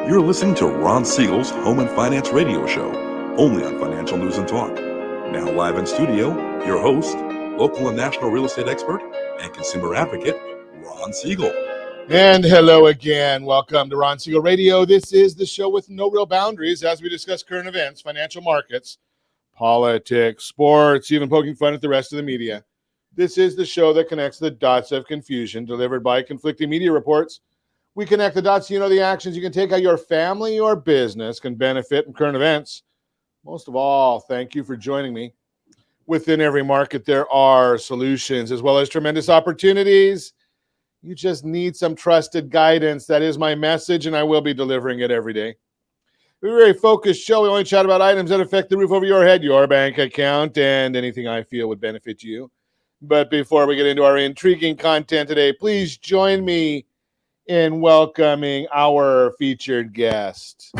You're listening to Ron Siegel's Home and Finance Radio Show, only on Financial News and Talk. Now live in studio, your host, local and national real estate expert and consumer advocate, Ron Siegel. And hello again. Welcome to Ron Siegel Radio. This is the show with no real boundaries as we discuss current events, financial markets, politics, sports, even poking fun at the rest of the media. This is the show that connects the dots of confusion delivered by conflicting media reports. We connect the dots so you know the actions you can take, how your family or business can benefit from current events. Most of all, thank you for joining me. Within every market, there are solutions as well as tremendous opportunities. You just need some trusted guidance. That is my message, and I will be delivering it every day. We're a very focused show. We only chat about items that affect the roof over your head, your bank account, and anything I feel would benefit you. But before we get into our intriguing content today, please join me in welcoming our featured guest.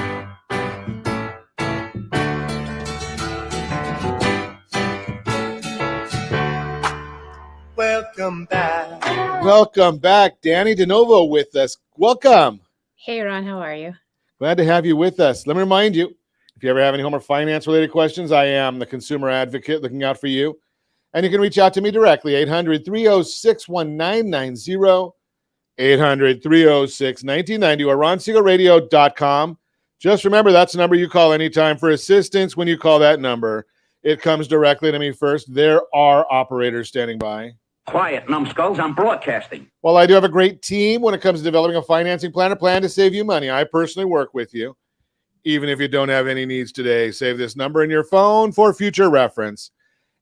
Welcome back. Welcome back, Dannie DeNovo with us. Welcome. Hey, Ron, how are you? Glad to have you with us. Let me remind you, if you ever have any home or finance-related questions, I am the consumer advocate looking out for you. And you can reach out to me directly, 800-306-1990, 800-306-1990, or ronsiegelradio.com. Just remember, that's the number you call anytime for assistance. When you call that number, it comes directly to me first. There are operators standing by. Quiet, numbskulls, I'm broadcasting. Well, I do have a great team when it comes to developing a financing plan, a plan to save you money. I personally work with you. Even if you don't have any needs today, save this number in your phone for future reference.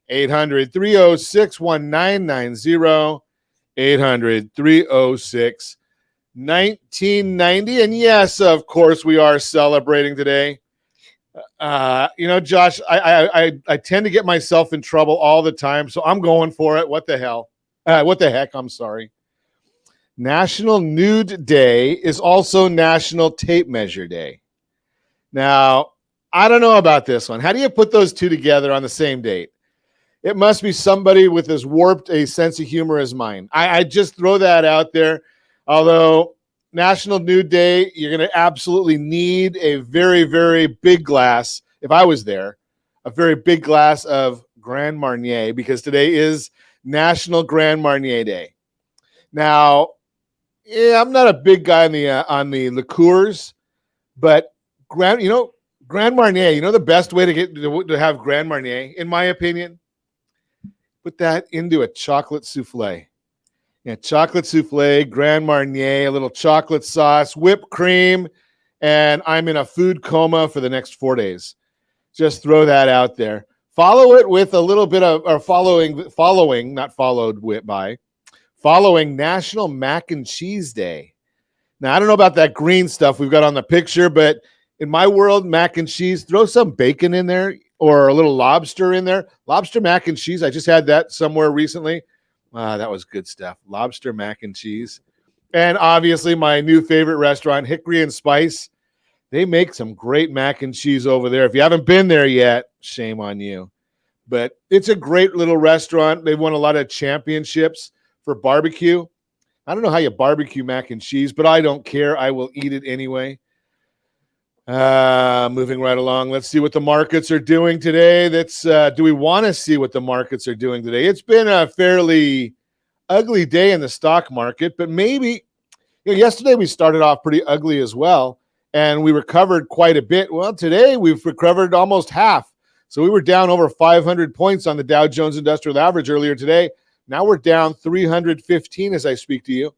800-306-1990, 800-306-1990. And yes, of course, we are celebrating today. Josh, I tend to get myself in trouble all the time, so I'm going for it. What the heck? I'm sorry. National Nude Day is also National Tape Measure Day. Now, I don't know about this one. How do you put those two together on the same date? It must be somebody with as warped a sense of humor as mine. I just throw that out there. Although National Nude Day, you're going to absolutely need a very, very big glass, if I was there, a very big glass of Grand Marnier, because today is National Grand Marnier Day. Now, I'm not a big guy on the liqueurs, but Grand Marnier, the best way to have Grand Marnier, in my opinion, put that into a chocolate souffle. Yeah, chocolate souffle, Grand Marnier, a little chocolate sauce, whipped cream, and I'm in a food coma for the next 4 days. Just throw that out there. Follow it with a little bit of, or following National Mac and Cheese Day. Now, I don't know about that green stuff we've got on the picture, but in my world, mac and cheese, throw some bacon in there or a little lobster in there. Lobster mac and cheese. I just had that somewhere recently. That was good stuff. Lobster mac and cheese. And obviously my new favorite restaurant, Hickory and Spice. They make some great mac and cheese over there. If you haven't been there yet, shame on you. But it's a great little restaurant. They've won a lot of championships for barbecue. I don't know how you barbecue mac and cheese, but I don't care. I will eat it anyway. Moving right along. Let's see what the markets are doing today. Do we want to see what the markets are doing today? It's been a fairly ugly day in the stock market, but maybe, yesterday we started off pretty ugly as well, and we recovered quite a bit. Well, today we've recovered almost half. So we were down over 500 points on the Dow Jones Industrial Average earlier today. Now we're down 315 as I speak to you.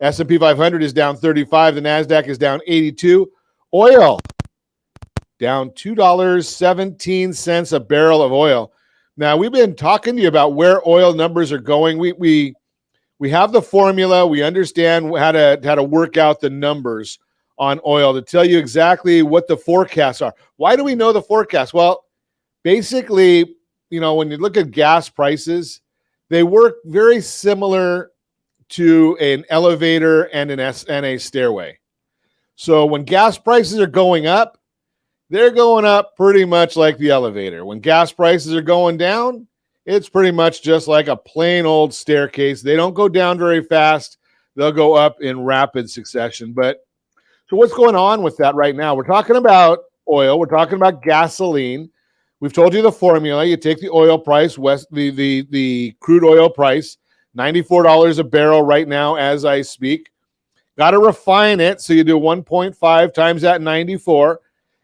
S&P 500 is down 35. The NASDAQ is down 82. Oil, down $2.17 a barrel of oil. Now, we've been talking to you about where oil numbers are going. We have the formula. We understand how to work out the numbers on oil to tell you exactly what the forecasts are. Why do we know the forecast? Well, basically, when you look at gas prices, they work very similar to an elevator and a stairway. So when gas prices are going up, they're going up pretty much like the elevator. When gas prices are going down, it's pretty much just like a plain old staircase. They don't go down very fast. They'll go up in rapid succession. But So what's going on with that right now? We're talking about oil. We're talking about gasoline. We've told you the formula. You take the oil price, the crude oil price, $94 a barrel right now as I speak. Got to refine it. So you do 1.5 times that 94.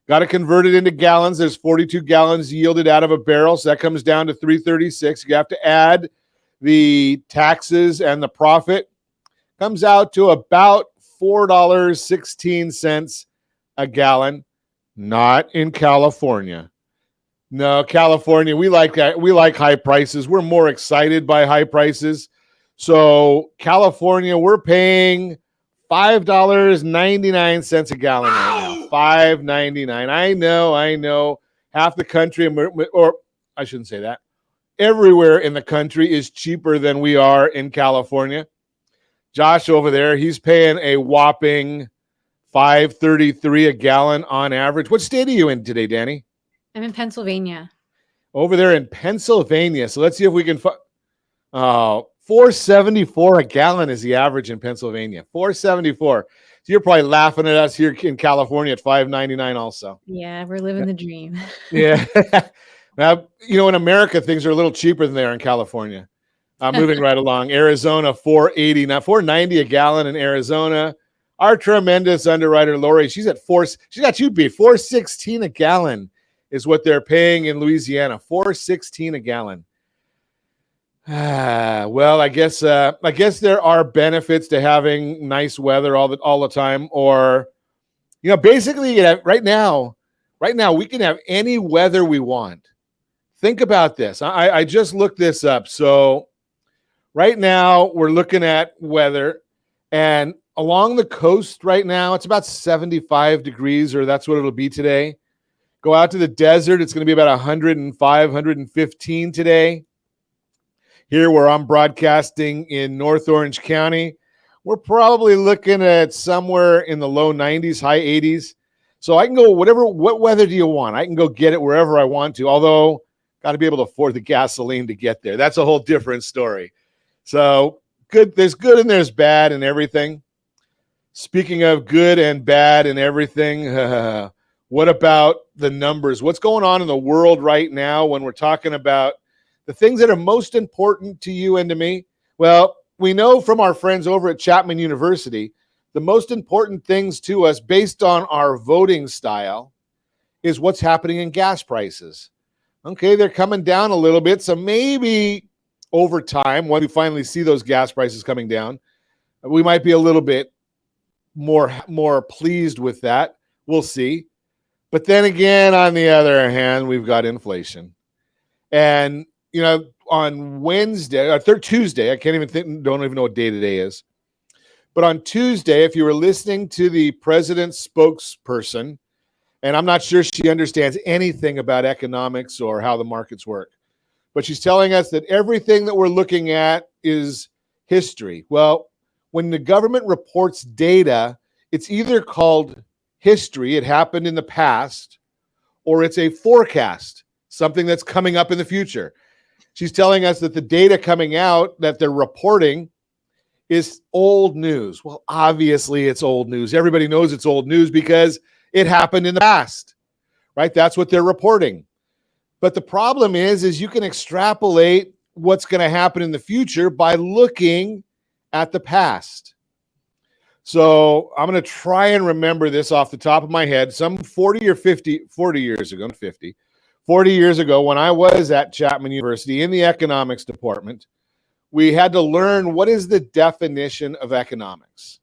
Got to convert it into gallons. There's 42 gallons yielded out of a barrel. So that comes down to 336. You have to add the taxes and the profit. Comes out to about $4.16 a gallon. Not in California. No, California, we like that. We like high prices. We're more excited by high prices. So California, we're paying $5.99 a gallon right now. $5.99. I know. Half the country, or I shouldn't say that. Everywhere in the country is cheaper than we are in California. Josh over there, he's paying a whopping $5.33 a gallon on average. What state are you in today, Danny? I'm in Pennsylvania. Over there in Pennsylvania. So let's see if we can $4.74 a gallon is the average in Pennsylvania. $4.74. So you're probably laughing at us here in California at $5.99 also. Yeah, we're living the dream. Yeah. Now, in America, things are a little cheaper than they are in California. Moving right along. Arizona, $4.80. Now, $4.90 a gallon in Arizona. Our tremendous underwriter, Lori, she's got you beat. $4.16 a gallon is what they're paying in Louisiana. $4.16 a gallon. Well, I guess there are benefits to having nice weather all the time, or basically, right now we can have any weather we want. Think about this. I just looked this up. So right now we're looking at weather, and along the coast right now it's about 75 degrees, or that's what it'll be today. Go out to the desert, it's going to be about 105, 115 today. Here where I'm broadcasting in North Orange County, we're probably looking at somewhere in the low 90s, high 80s. So I can go what weather do you want? I can go get it wherever I want to, although got to be able to afford the gasoline to get there. That's a whole different story. So good, there's good and there's bad and everything. Speaking of good and bad and everything, what about the numbers? What's going on in the world right now when we're talking about the things that are most important to you and to me? Well, we know from our friends over at Chapman University, the most important things to us based on our voting style is what's happening in gas prices. Okay, they're coming down a little bit. So maybe over time, when we finally see those gas prices coming down, we might be a little bit more pleased with that. We'll see. But then again, on the other hand, we've got inflation. And, on Wednesday, or Tuesday, I don't even know what day today is. But on Tuesday, if you were listening to the president's spokesperson, and I'm not sure she understands anything about economics or how the markets work, but she's telling us that everything that we're looking at is history. Well, when the government reports data, it's either called history, it happened in the past, or it's a forecast, something that's coming up in the future. She's telling us that the data coming out that they're reporting is old news. Well, obviously it's old news. Everybody knows it's old news because it happened in the past, right? That's what they're reporting. But the problem is you can extrapolate what's going to happen in the future by looking at the past. So I'm going to try and remember this off the top of my head. Some 40 years ago, when I was at Chapman University in the economics department, we had to learn what is the definition of economics.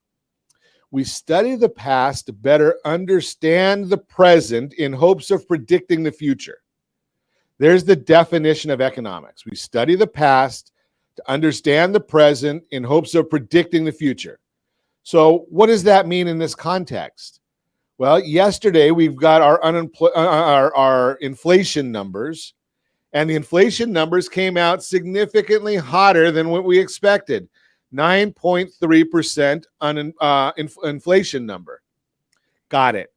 We study the past to better understand the present in hopes of predicting the future. There's the definition of economics. We study the past to understand the present in hopes of predicting the future. So what does that mean in this context? Well, yesterday we've got our inflation numbers, and the inflation numbers came out significantly hotter than what we expected. 9.3% inflation number. Got it.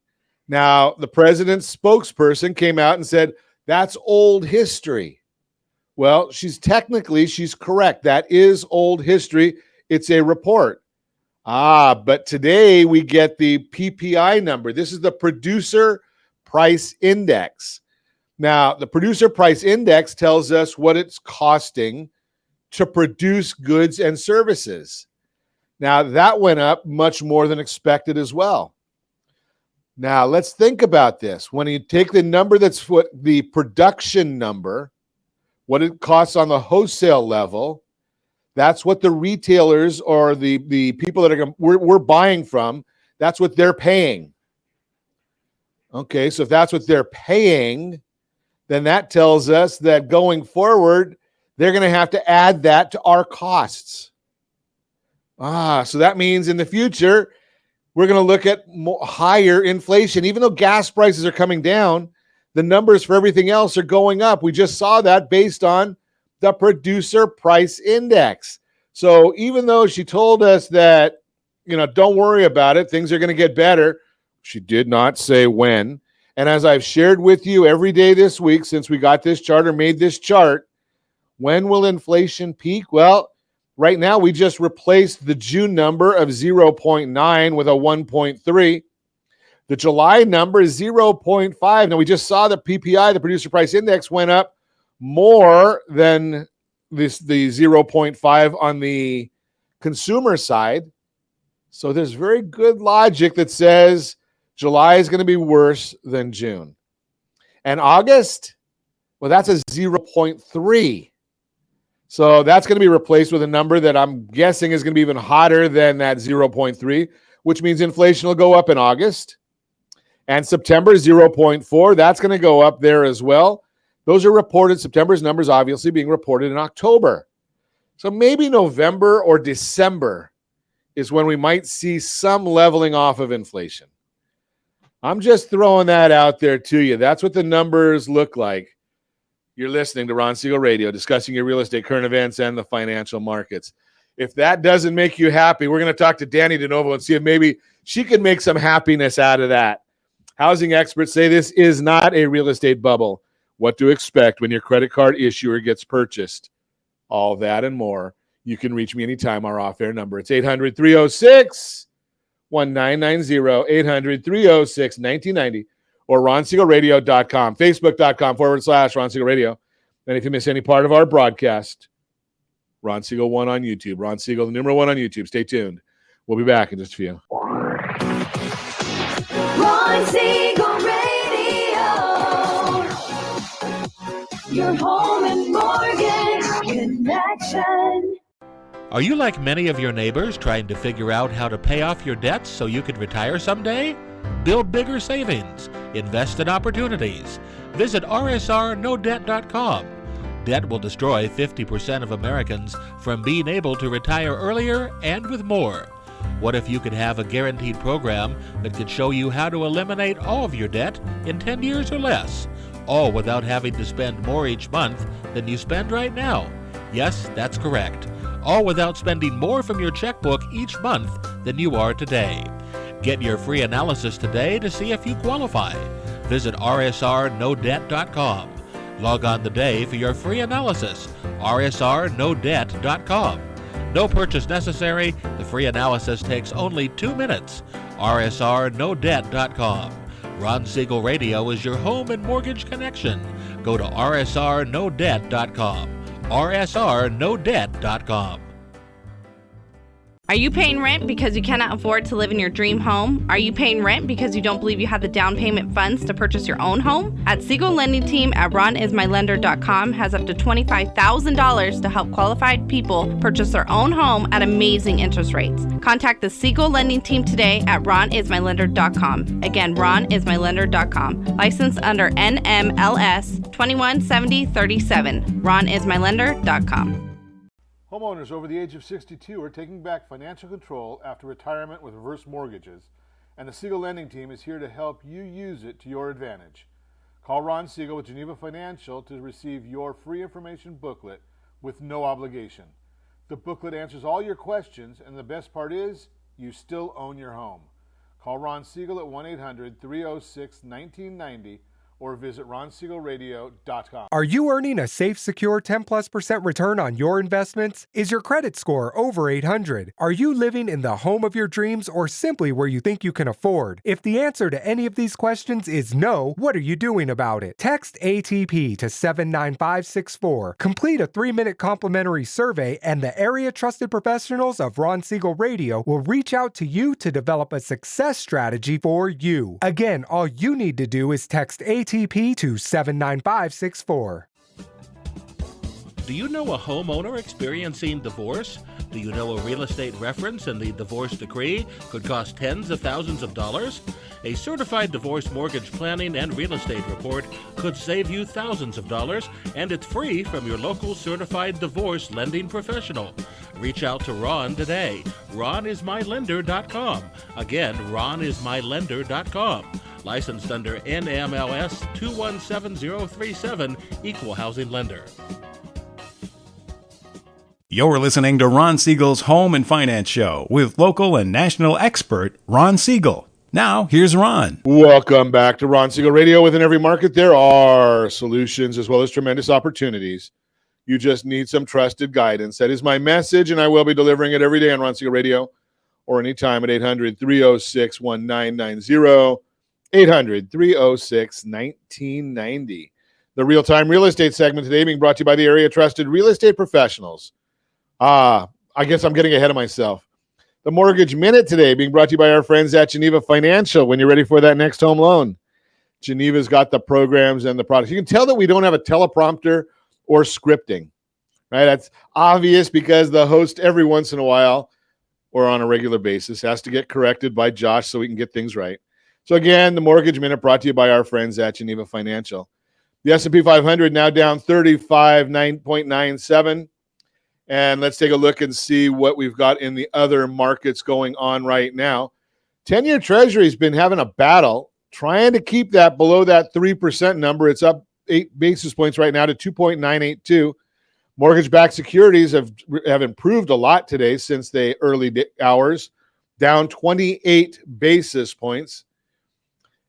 Now, the president's spokesperson came out and said, that's old history. Well, she's correct. That is old history. It's a report. But today we get the PPI number. This is the Producer Price Index. Now, the Producer Price Index tells us what it's costing to produce goods and services. Now, that went up much more than expected as well. Now, let's think about this. When you take the number that's what the production number, what it costs on the wholesale level, that's what the retailers or the people that we're buying from, that's what they're paying. Okay, so if that's what they're paying, then that tells us that going forward, they're going to have to add that to our costs. So that means in the future, we're going to look at higher inflation. Even though gas prices are coming down, the numbers for everything else are going up. We just saw that based on the Producer Price Index. So even though she told us that, don't worry about it, things are going to get better, she did not say when. And as I've shared with you every day this week since we got this chart or made this chart, when will inflation peak? Well, right now we just replaced the June number of 0.9 with a 1.3. The July number is 0.5. Now we just saw the PPI, the Producer Price Index, went up more than the 0.5 on the consumer side. So there's very good logic that says July is going to be worse than June. And August, well, that's a 0.3. So that's going to be replaced with a number that I'm guessing is going to be even hotter than that 0.3, which means inflation will go up in August. And September, 0.4, that's going to go up there as well. Those are reported, September's numbers obviously being reported in October. So maybe November or December is when we might see some leveling off of inflation. I'm just throwing that out there to you. That's what the numbers look like. You're listening to Ron Siegel Radio, discussing your real estate, current events, and the financial markets. If that doesn't make you happy, we're going to talk to Dannie DeNovo and see if maybe she can make some happiness out of that. Housing experts say this is not a real estate bubble. What to expect when your credit card issuer gets purchased. All that and more. You can reach me anytime. Our off-air number. It's 800-306-1990, 800-306-1990, or RonSiegelRadio.com, Facebook.com/Ron Siegel Radio. And if you miss any part of our broadcast, Ron Siegel 1 on YouTube. Ron Siegel, the number 1 on YouTube. Stay tuned. We'll be back in just a few. Ron Siegel Radio, your home and mortgage connection. Are you like many of your neighbors trying to figure out how to pay off your debts so you could retire someday? Build bigger savings. Invest in opportunities. Visit rsrnodebt.com. Debt will destroy 50% of Americans from being able to retire earlier and with more. What if you could have a guaranteed program that could show you how to eliminate all of your debt in 10 years or less, all without having to spend more each month than you spend right now? Yes, that's correct. All without spending more from your checkbook each month than you are today. Get your free analysis today to see if you qualify. Visit rsrnodebt.com. Log on today for your free analysis, rsrnodebt.com. No purchase necessary. The free analysis takes only 2 minutes. rsrnodebt.com. Ron Siegel Radio is your home and mortgage connection. Go to rsrnodebt.com. rsrnodebt.com. Are you paying rent because you cannot afford to live in your dream home? Are you paying rent because you don't believe you have the down payment funds to purchase your own home? At Siegel Lending Team at ronismylender.com has up to $25,000 to help qualified people purchase their own home at amazing interest rates. Contact the Siegel Lending Team today at ronismylender.com. Again, ronismylender.com. Licensed under NMLS 217037. ronismylender.com. Homeowners over the age of 62 are taking back financial control after retirement with reverse mortgages, and the Siegel Lending Team is here to help you use it to your advantage. Call Ron Siegel with Geneva Financial to receive your free information booklet with no obligation. The booklet answers all your questions, and the best part is, you still own your home. Call Ron Siegel at 1-800-306-1990 or visit ronsiegelradio.com. Are you earning a safe, secure 10+% return on your investments? Is your credit score over 800? Are you living in the home of your dreams or simply where you think you can afford? If the answer to any of these questions is no, what are you doing about it? Text ATP to 79564. Complete a 3-minute complimentary survey, and the area trusted professionals of Ron Siegel Radio will reach out to you to develop a success strategy for you. Again, all you need to do is text ATP to 79564. Do you know a homeowner experiencing divorce? Do you know a real estate reference and the divorce decree could cost tens of thousands of dollars? A certified divorce mortgage planning and real estate report could save you thousands of dollars, and it's free from your local certified divorce lending professional. Reach out to Ron today. RonIsMyLender.com. Again, RonIsMyLender.com. Licensed under NMLS 217037, Equal Housing Lender. You're listening to Ron Siegel's Home and Finance Show with local and national expert Ron Siegel. Now, here's Ron. Welcome back to Ron Siegel Radio. Within every market, there are solutions as well as tremendous opportunities. You just need some trusted guidance. That is my message, and I will be delivering it every day on Ron Siegel Radio or anytime at 800-306-1990. 800-306-1990. The real-time real estate segment today being brought to you by the area trusted real estate professionals. I guess I'm getting ahead of myself. The Mortgage Minute today being brought to you by our friends at Geneva Financial. When you're ready for that next home loan, Geneva's got the programs and the products. You can tell that we don't have a teleprompter or scripting, right? That's obvious because the host every once in a while or on a regular basis has to get corrected by Josh so we can get things right. So again, the Mortgage Minute brought to you by our friends at Geneva Financial. The S&P 500 now down 35.97. And let's take a look and see what we've got in the other markets going on right now. 10-year Treasury's been having a battle, trying to keep that below that 3% number. It's up 8 basis points right now to 2.982. Mortgage-backed securities have improved a lot today since the early hours, down 28 basis points.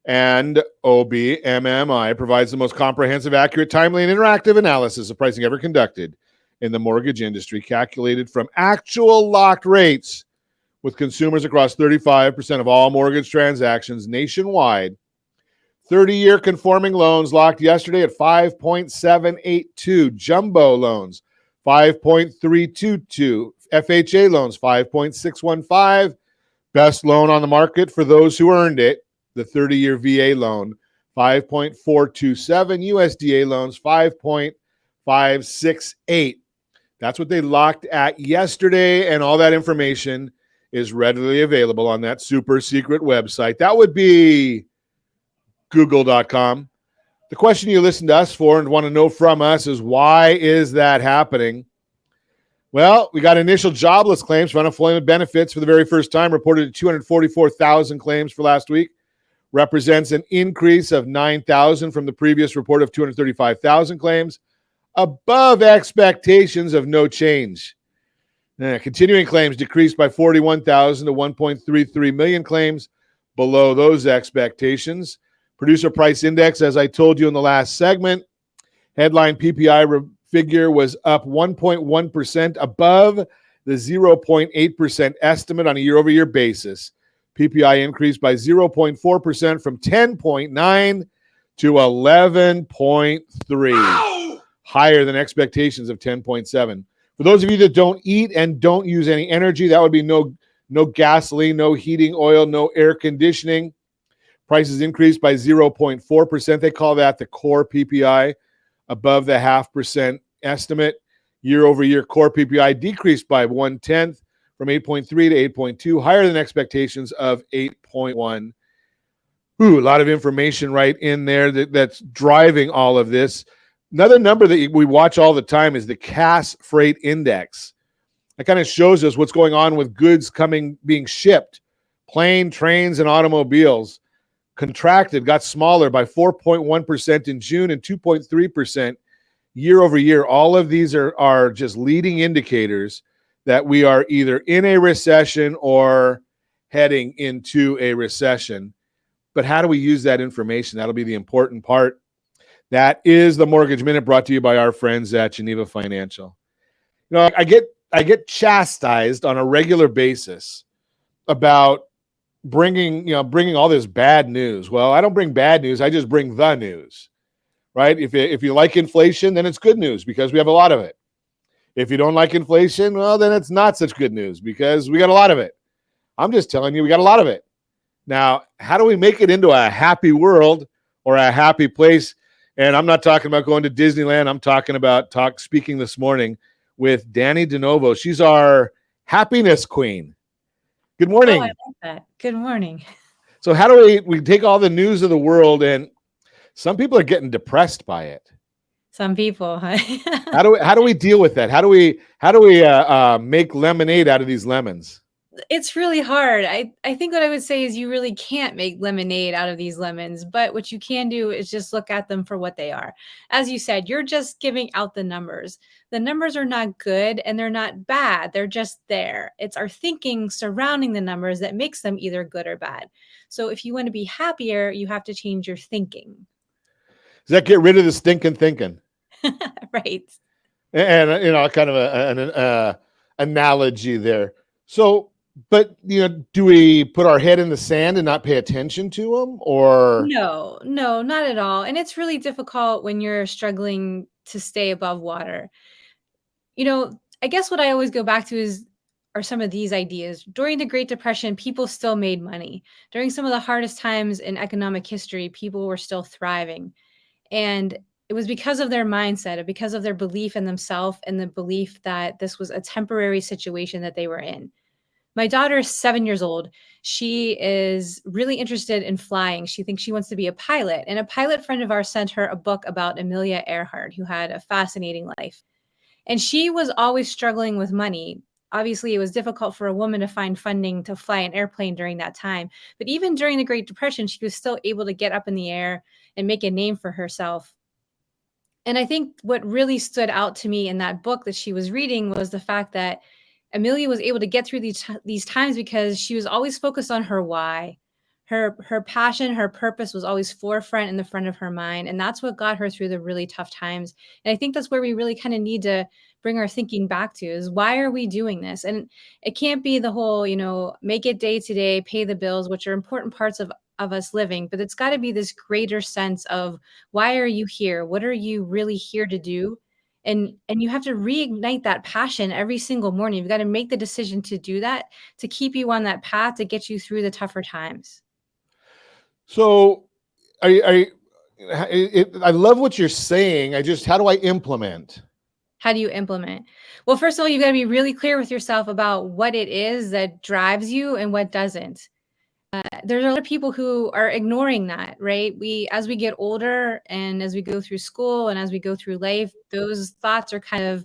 And OBMMI provides the most comprehensive, accurate, timely, and interactive analysis of pricing ever conducted in the mortgage industry, calculated from actual locked rates with consumers across 35% of all mortgage transactions nationwide. 30-year conforming loans locked yesterday at 5.782, jumbo loans 5.322, FHA loans 5.615, best loan on the market for those who earned it, the 30-year VA loan 5.427, USDA loans 5.568. That's what they locked at yesterday, and all that information is readily available on that super secret website. That would be google.com. The question you listen to us for and want to know from us is, why is that happening? Well, we got initial jobless claims for unemployment benefits for the very first time, reported at 244,000 claims for last week. Represents an increase of 9,000 from the previous report of 235,000 claims, above expectations of no change. Continuing claims decreased by 41,000 to 1.33 million claims, below those expectations. Producer Price Index, as I told you in the last segment, headline PPI figure was up 1.1% above the 0.8% estimate on a year-over-year basis. PPI increased by 0.4% from 10.9 to 11.3, higher than expectations of 10.7. For those of you that don't eat and don't use any energy, that would be no gasoline, no heating oil, no air conditioning. Prices increased by 0.4%. They call that the core PPI, above the 0.5% estimate. Year-over-year core PPI decreased by 0.1%. From 8.3 to 8.2, higher than expectations of 8.1. A lot of information right in there that's driving all of this. Another number that we watch all the time is the Cass Freight Index. That kind of shows us what's going on with goods being shipped. Plane, trains, and automobiles contracted, got smaller by 4.1% in June and 2.3% year over year. All of these are just leading indicators that we are either in a recession or heading into a recession. But how do we use that information? That'll be the important part That is the Mortgage Minute, brought to you by our friends at Geneva Financial. I get chastised on a regular basis about bringing all this bad news. Well, I don't bring bad news. I just bring the news, right? If you like inflation, then it's good news because we have a lot of it. If you don't like inflation, well, then it's not such good news because we got a lot of it. I'm just telling you, we got a lot of it. Now, how do we make it into a happy world or a happy place? And I'm not talking about going to Disneyland. I'm talking about speaking this morning with Dannie DeNovo. She's our happiness queen. Good morning. Oh, I like that. Good morning. So how do we take all the news of the world, and some people are getting depressed by it. Some people. How do we deal with that? How do we make lemonade out of these lemons? It's really hard. I think what I would say is you really can't make lemonade out of these lemons, but what you can do is just look at them for what they are. As you said, you're just giving out the numbers. The numbers are not good and they're not bad. They're just there. It's our thinking surrounding the numbers that makes them either good or bad. So if you want to be happier, you have to change your thinking. Does that get rid of the stinking thinking? Right. And kind of an analogy there. So, but do we put our head in the sand and not pay attention to them, or No, not at all. And it's really difficult when you're struggling to stay above water. I guess what I always go back to are some of these ideas. During the Great Depression, people still made money. During some of the hardest times in economic history, people were still thriving. And it was because of their mindset, and because of their belief in themselves and the belief that this was a temporary situation that they were in. My daughter is 7 years old. She is really interested in flying. She thinks she wants to be a pilot. And a pilot friend of ours sent her a book about Amelia Earhart, who had a fascinating life. And she was always struggling with money. Obviously, it was difficult for a woman to find funding to fly an airplane during that time. But even during the Great Depression, she was still able to get up in the air and make a name for herself. And I think what really stood out to me in that book that she was reading was the fact that Amelia was able to get through these times because she was always focused on her why. Her passion, her purpose was always forefront in the front of her mind. And that's what got her through the really tough times. And I think that's where we really kind of need to bring our thinking back to, is why are we doing this? And it can't be the whole, make it day to day, pay the bills, which are important parts of us living, but it's got to be this greater sense of, why are you here? What are you really here to do? And you have to reignite that passion every single morning. You've got to make the decision to do that, to keep you on that path, to get you through the tougher times. So I love what you're saying. How do I implement? How do you implement? Well, first of all, you've got to be really clear with yourself about what it is that drives you and what doesn't. There's a lot of people who are ignoring that, right? As we get older and as we go through school and as we go through life, those thoughts are kind of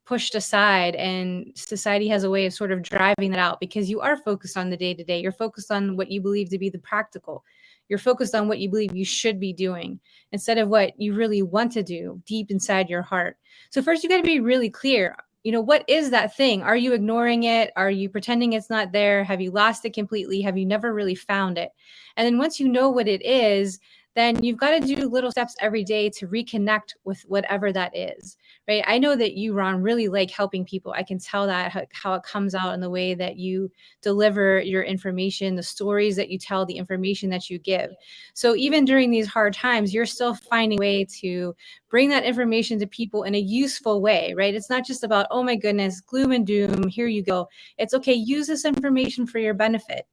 pushed aside, and society has a way of sort of driving that out, because you are focused on the day to day. You're focused on what you believe to be the practical. You're focused on what you believe you should be doing instead of what you really want to do deep inside your heart. So first, you got to be really clear. What is that thing? Are you ignoring it? Are you pretending it's not there? Have you lost it completely? Have you never really found it? And then once you know what it is, then you've got to do little steps every day to reconnect with whatever that is, right? I know that you, Ron, really like helping people. I can tell that how it comes out in the way that you deliver your information, the stories that you tell, the information that you give. So even during these hard times, you're still finding a way to bring that information to people in a useful way, right? It's not just about, oh my goodness, gloom and doom, here you go. It's okay, use this information for your benefit.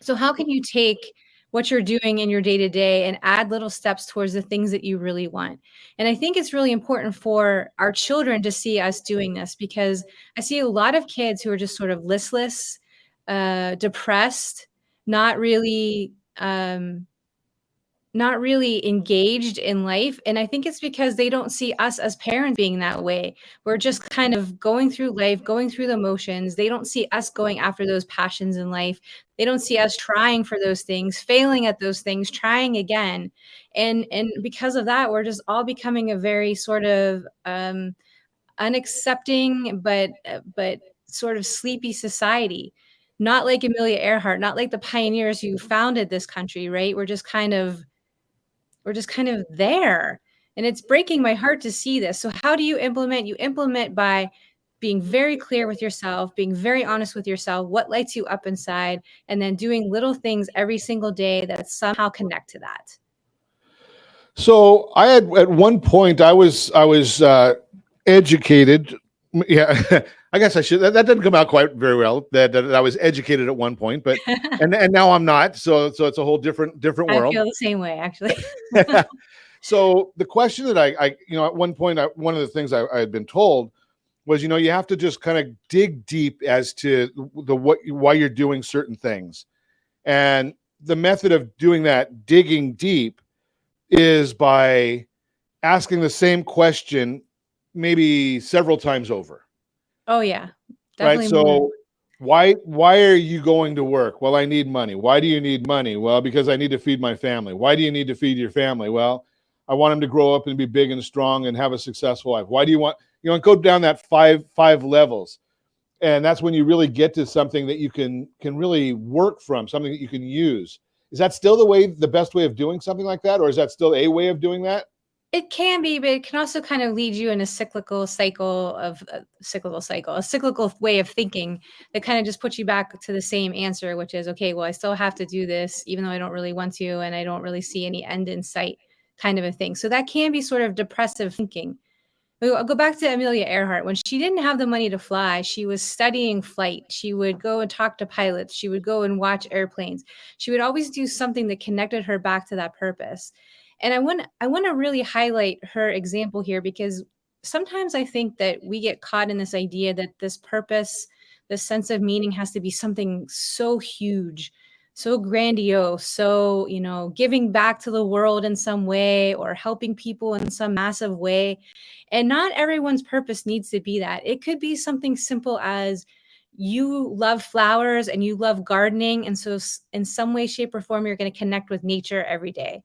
So how can you take what you're doing in your day-to-day and add little steps towards the things that you really want? And I think it's really important for our children to see us doing this, because I see a lot of kids who are just sort of listless, depressed, not really engaged in life. And I think it's because they don't see us as parents being that way. We're just kind of going through life, going through the motions. They don't see us going after those passions in life. They don't see us trying for those things, failing at those things, trying again. And because of that, we're just all becoming a very sort of unaccepting, but sort of sleepy society. Not like Amelia Earhart, not like the pioneers who founded this country, right? We're just kind of we're just kind of there. And it's breaking my heart to see this. So how do you implement? You implement by being very clear with yourself, being very honest with yourself, what lights you up inside, and then doing little things every single day that somehow connect to that. So I had at one point I was educated. Yeah, I guess I should. That didn't come out quite very well. That I was educated at one point, but and now I'm not. So it's a whole different I world. feel the same way, actually. So the question that I at one point, one of the things I had been told was, you have to just kind of dig deep as to why you're doing certain things, and the method of doing that, digging deep, is by asking the same question maybe several times over. Oh yeah, definitely. Right. So why are you going to work? Well, I need money. Why do you need money? Well, because I need to feed my family. Why do you need to feed your family? Well, I want them to grow up and be big and strong and have a successful life. Why do you want, go down that five levels. And that's when you really get to something that you can really work from, something that you can use. Is that still the best way of doing something like that? Or is that still a way of doing that? It can be, but it can also kind of lead you in a cyclical way of thinking that kind of just puts you back to the same answer, which is, okay, well, I still have to do this, even though I don't really want to, and I don't really see any end in sight, kind of a thing. So that can be sort of depressive thinking. I'll go back to Amelia Earhart. When she didn't have the money to fly, she was studying flight. She would go and talk to pilots. She would go and watch airplanes. She would always do something that connected her back to that purpose. And I want to really highlight her example here, because sometimes I think that we get caught in this idea that this purpose, this sense of meaning, has to be something so huge, so grandiose, so, giving back to the world in some way or helping people in some massive way. And not everyone's purpose needs to be that. It could be something simple as you love flowers and you love gardening. And so in some way, shape, or form, you're going to connect with nature every day.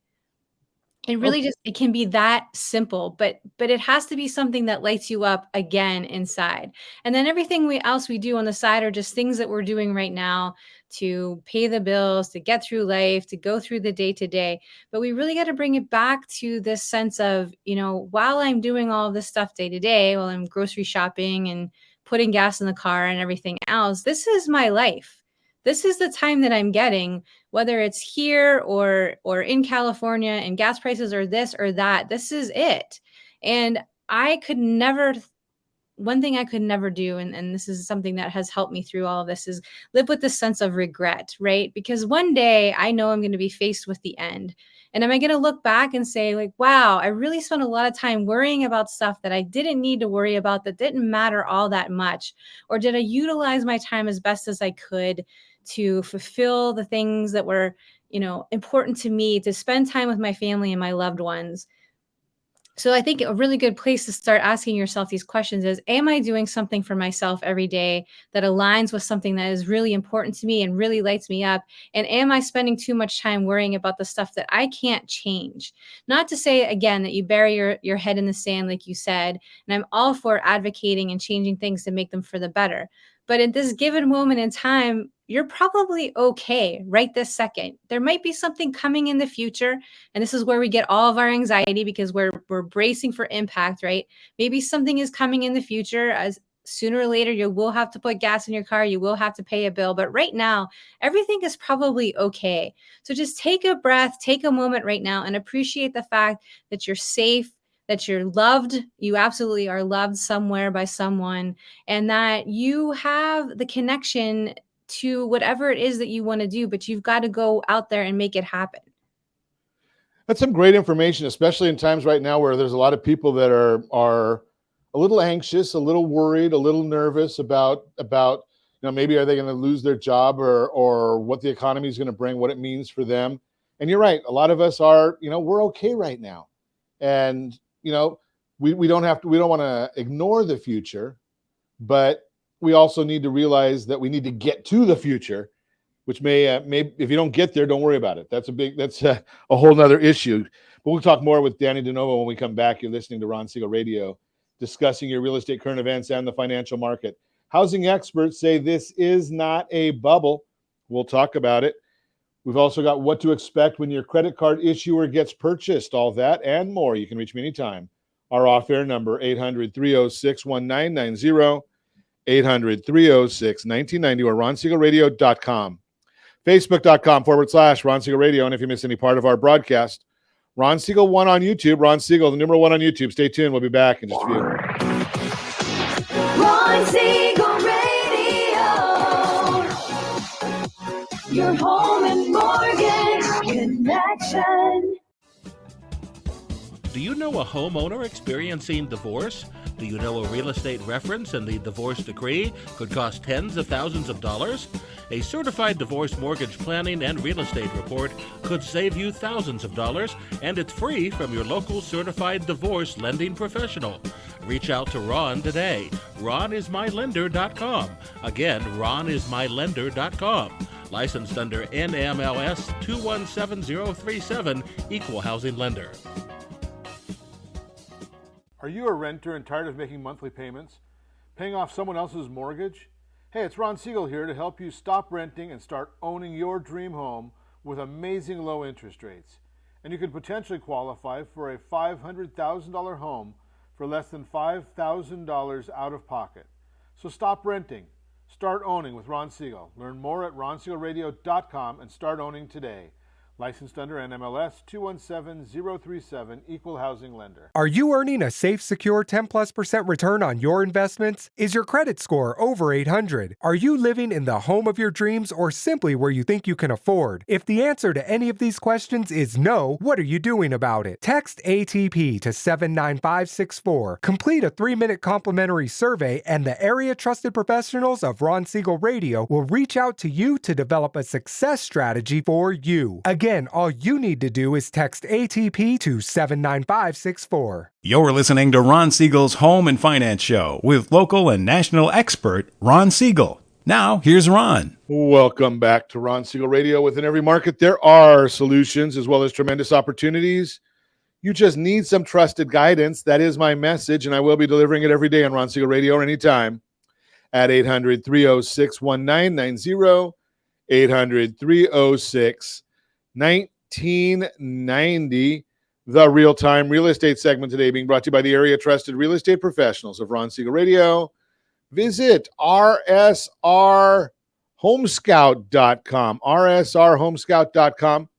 It really it can be that simple, but it has to be something that lights you up again inside. And then everything else we do on the side are just things that we're doing right now to pay the bills, to get through life, to go through the day to day. But we really got to bring it back to this sense of, while I'm doing all of this stuff day to day, while I'm grocery shopping and putting gas in the car and everything else, this is my life. This is the time that I'm getting, whether it's here or in California and gas prices are this or that. This is it. And one thing I could never do, and this is something that has helped me through all of this, is live with this sense of regret, right? Because one day I know I'm going to be faced with the end. And am I going to look back and say, like, wow, I really spent a lot of time worrying about stuff that I didn't need to worry about, that didn't matter all that much? Or did I utilize my time as best as I could to fulfill the things that were, important to me, to spend time with my family and my loved ones? So I think a really good place to start asking yourself these questions is, am I doing something for myself every day that aligns with something that is really important to me and really lights me up? And am I spending too much time worrying about the stuff that I can't change? Not to say, again, that you bury your head in the sand, like you said, and I'm all for advocating and changing things to make them for the better. But at this given moment in time, you're probably okay right this second. There might be something coming in the future. And this is where we get all of our anxiety, because we're bracing for impact, right? Maybe something is coming in the future, as sooner or later you will have to put gas in your car, you will have to pay a bill. But right now, everything is probably okay. So just take a breath, take a moment right now, and appreciate the fact that you're safe, that you're loved. You absolutely are loved somewhere by someone, and that you have the connection to whatever it is that you want to do, but you've got to go out there and make it happen. That's some great information, especially in times right now where there's a lot of people that are a little anxious, a little worried, a little nervous about maybe are they going to lose their job or what the economy is going to bring, what it means for them. And you're right, a lot of us are, we're okay right now. And we don't want to ignore the future, but we also need to realize that we need to get to the future, which may if you don't get there, don't worry about it. That's a whole nother issue. But we'll talk more with Dannie DeNovo when we come back. You're listening to Ron Siegel Radio, discussing your real estate current events and the financial market. Housing experts say this is not a bubble. We'll talk about it. We've also got what to expect when your credit card issuer gets purchased, all that and more. You can reach me anytime. Our off-air number, 800-306-1990, 800-306-1990, or ronsiegelradio.com. Facebook.com/Ron Siegel Radio. And if you miss any part of our broadcast, Ron Siegel 1 on YouTube. Ron Siegel, the number 1 on YouTube. Stay tuned. We'll be back in just a few. Ron Siegel Radio. Your home and mortgage connection. Do you know a homeowner experiencing divorce? Do you know a real estate reference and the divorce decree could cost tens of thousands of dollars? A certified divorce mortgage planning and real estate report could save you thousands of dollars, and it's free from your local certified divorce lending professional. Reach out to Ron today. RonIsMyLender.com. Again, RonIsMyLender.com. Licensed under NMLS 217037, Equal Housing Lender. Are you a renter and tired of making monthly payments? Paying off someone else's mortgage? Hey, it's Ron Siegel here to help you stop renting and start owning your dream home with amazing low interest rates. And you could potentially qualify for a $500,000 home for less than $5,000 out of pocket. So stop renting. Start owning with Ron Siegel. Learn more at ronsiegelradio.com and start owning today. Licensed under NMLS 217037, Equal Housing Lender. Are you earning a safe, secure 10+% return on your investments? Is your credit score over 800? Are you living in the home of your dreams or simply where you think you can afford? If the answer to any of these questions is no, what are you doing about it? Text ATP to 79564. Complete a 3-minute complimentary survey, and the area trusted professionals of Ron Siegel Radio will reach out to you to develop a success strategy for you. Again, all you need to do is text ATP to 79564. You're listening to Ron Siegel's Home and Finance Show with local and national expert Ron Siegel. Now, here's Ron. Welcome back to Ron Siegel Radio. Within every market, there are solutions as well as tremendous opportunities. You just need some trusted guidance. That is my message, and I will be delivering it every day on Ron Siegel Radio or anytime at 800-306-1990, 800-306-1990. The real-time real estate segment today being brought to you by the area trusted real estate professionals of Ron Siegel Radio. Visit rsrhomescout.com, rsrhomescout.com.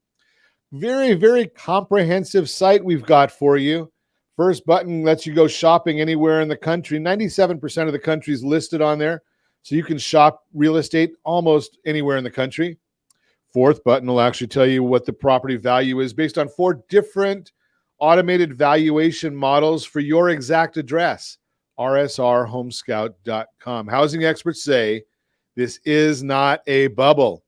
Very, very comprehensive site we've got for you. First button lets you go shopping anywhere in the country. 97% of the country is listed on there, so you can shop real estate almost anywhere in the country. Fourth button will actually tell you what the property value is based on 4 different automated valuation models for your exact address. rsrhomescout.com. Housing experts say this is not a bubble.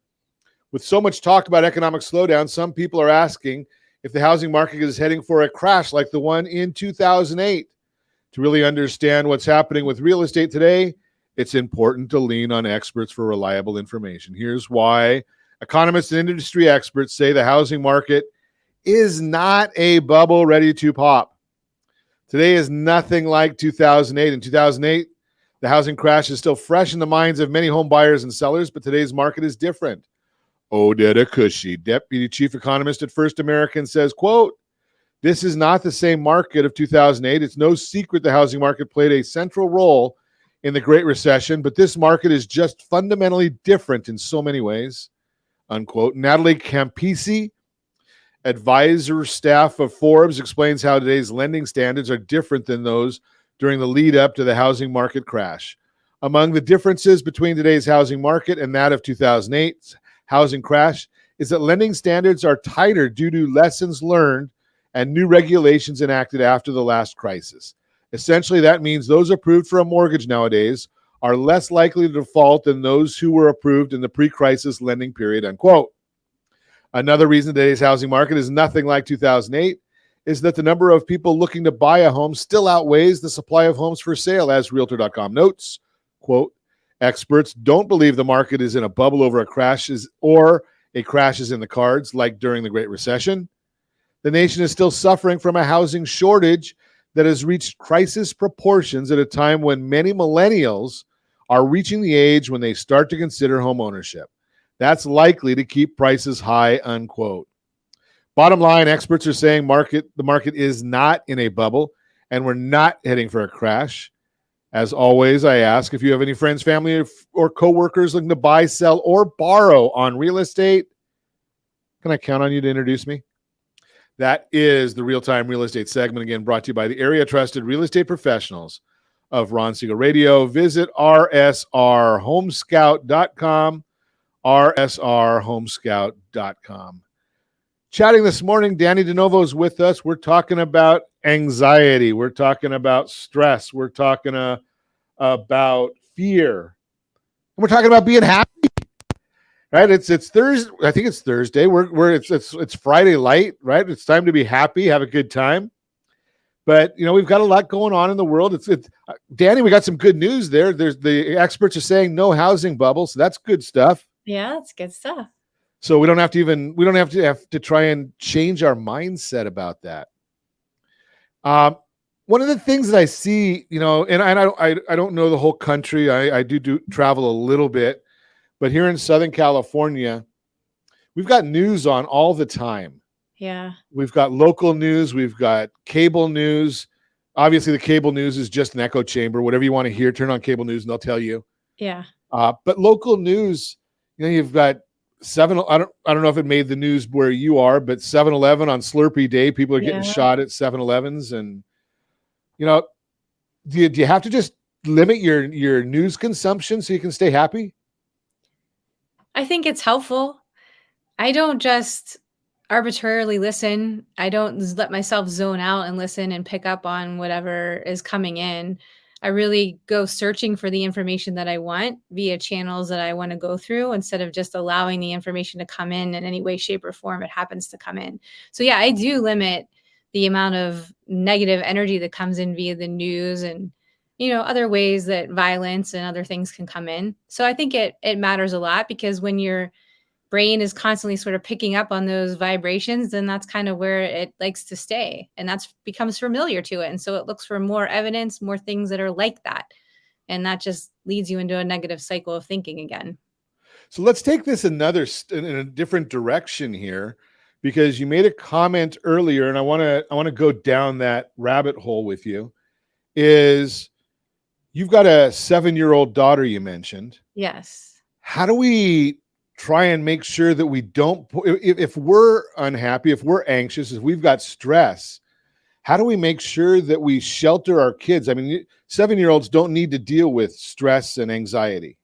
With so much talk about economic slowdown, some people are asking if the housing market is heading for a crash like the one in 2008. To really understand what's happening with real estate today, it's important to lean on experts for reliable information. Here's why. Economists and industry experts say the housing market is not a bubble ready to pop. Today is nothing like 2008. In 2008, the housing crash is still fresh in the minds of many home buyers and sellers, but today's market is different. Odetta Cushy, deputy chief economist at First American, says, quote, "This is not the same market of 2008. It's no secret the housing market played a central role in the Great Recession, but this market is just fundamentally different in so many ways." Unquote. Natalie Campisi, advisor staff of Forbes, explains how today's lending standards are different than those during the lead up to the housing market crash. Among the differences between today's housing market and that of 2008's housing crash is that lending standards are tighter due to lessons learned and new regulations enacted after the last crisis. Essentially, that means those approved for a mortgage nowadays are less likely to default than those who were approved in the pre-crisis lending period, unquote. Another reason today's housing market is nothing like 2008 is that the number of people looking to buy a home still outweighs the supply of homes for sale, as Realtor.com notes. Quote, "Experts don't believe the market is in a bubble over a crash is in the cards like during the Great Recession. The nation is still suffering from a housing shortage that has reached crisis proportions at a time when many millennials are reaching the age when they start to consider home ownership. That's likely to keep prices high, unquote. Bottom line, experts are saying the market is not in a bubble, and we're not heading for a crash. As always, I ask if you have any friends, family, or coworkers looking to buy, sell, or borrow on real estate. Can I count on you to introduce me? That is the Real-Time Real Estate segment, again, brought to you by the area trusted real estate professionals of Ron Siegel Radio. Visit rsrhomescout.com, rsrhomescout.com. Chatting this morning, Dannie DeNovo is with us. We're talking about anxiety. We're talking about stress. We're talking about fear. And we're talking about being happy. Right? It's Thursday. I think it's Thursday. It's Friday light, right? It's time to be happy, have a good time. But we've got a lot going on in the world. Dannie, we got some good news there. The experts are saying no housing bubble, so that's good stuff. Yeah, that's good stuff. So we don't have to try and change our mindset about that. One of the things that I see, and I don't know the whole country. I do travel a little bit, but here in Southern California, we've got news on all the time. Yeah. We've got local news. We've got cable news. Obviously, the cable news is just an echo chamber. Whatever you want to hear, turn on cable news and they'll tell you. Yeah. But local news, you've got I don't know if it made the news where you are, but 7-Eleven on Slurpee Day, people are getting shot at 7-Elevens. And, do you have to just limit your news consumption so you can stay happy? I think it's helpful. I don't just arbitrarily listen. I don't let myself zone out and listen and pick up on whatever is coming in. I really go searching for the information that I want via channels that I want to go through instead of just allowing the information to come in any way, shape, or form it happens to come in. So yeah, I do limit the amount of negative energy that comes in via the news and, other ways that violence and other things can come in. So I think it matters a lot because when your brain is constantly sort of picking up on those vibrations, then that's kind of where it likes to stay. And that's becomes familiar to it. And so it looks for more evidence, more things that are like that. And that just leads you into a negative cycle of thinking again. So let's take this in a different direction here, because you made a comment earlier, and I want to go down that rabbit hole with you. Is you've got a 7-year-old daughter you mentioned. Yes. How do we try and make sure that we don't, if we're unhappy, if we're anxious, if we've got stress, how do we make sure that we shelter our kids? I mean, 7-year-olds don't need to deal with stress and anxiety.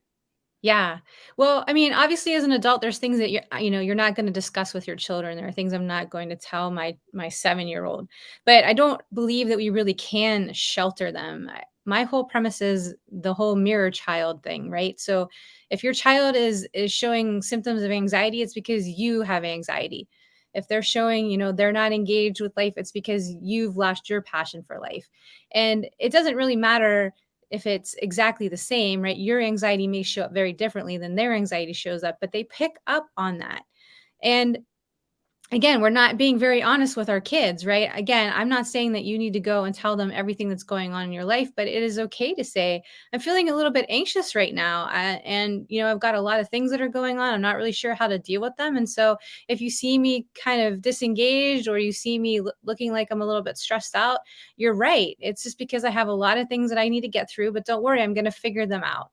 Yeah. Well, I mean, obviously as an adult, there's things that you're not going to discuss with your children. There are things I'm not going to tell my 7-year-old, but I don't believe that we really can shelter them. My whole premise is the whole mirror child thing, right? So if your child is showing symptoms of anxiety, it's because you have anxiety. If they're showing, they're not engaged with life, it's because you've lost your passion for life. And it doesn't really matter if it's exactly the same, right? Your anxiety may show up very differently than their anxiety shows up, but they pick up on that. And again, we're not being very honest with our kids, right? Again, I'm not saying that you need to go and tell them everything that's going on in your life, but it is okay to say, I'm feeling a little bit anxious right now. And, I've got a lot of things that are going on. I'm not really sure how to deal with them. And so if you see me kind of disengaged or you see me looking like I'm a little bit stressed out, you're right. It's just because I have a lot of things that I need to get through, but don't worry, I'm going to figure them out.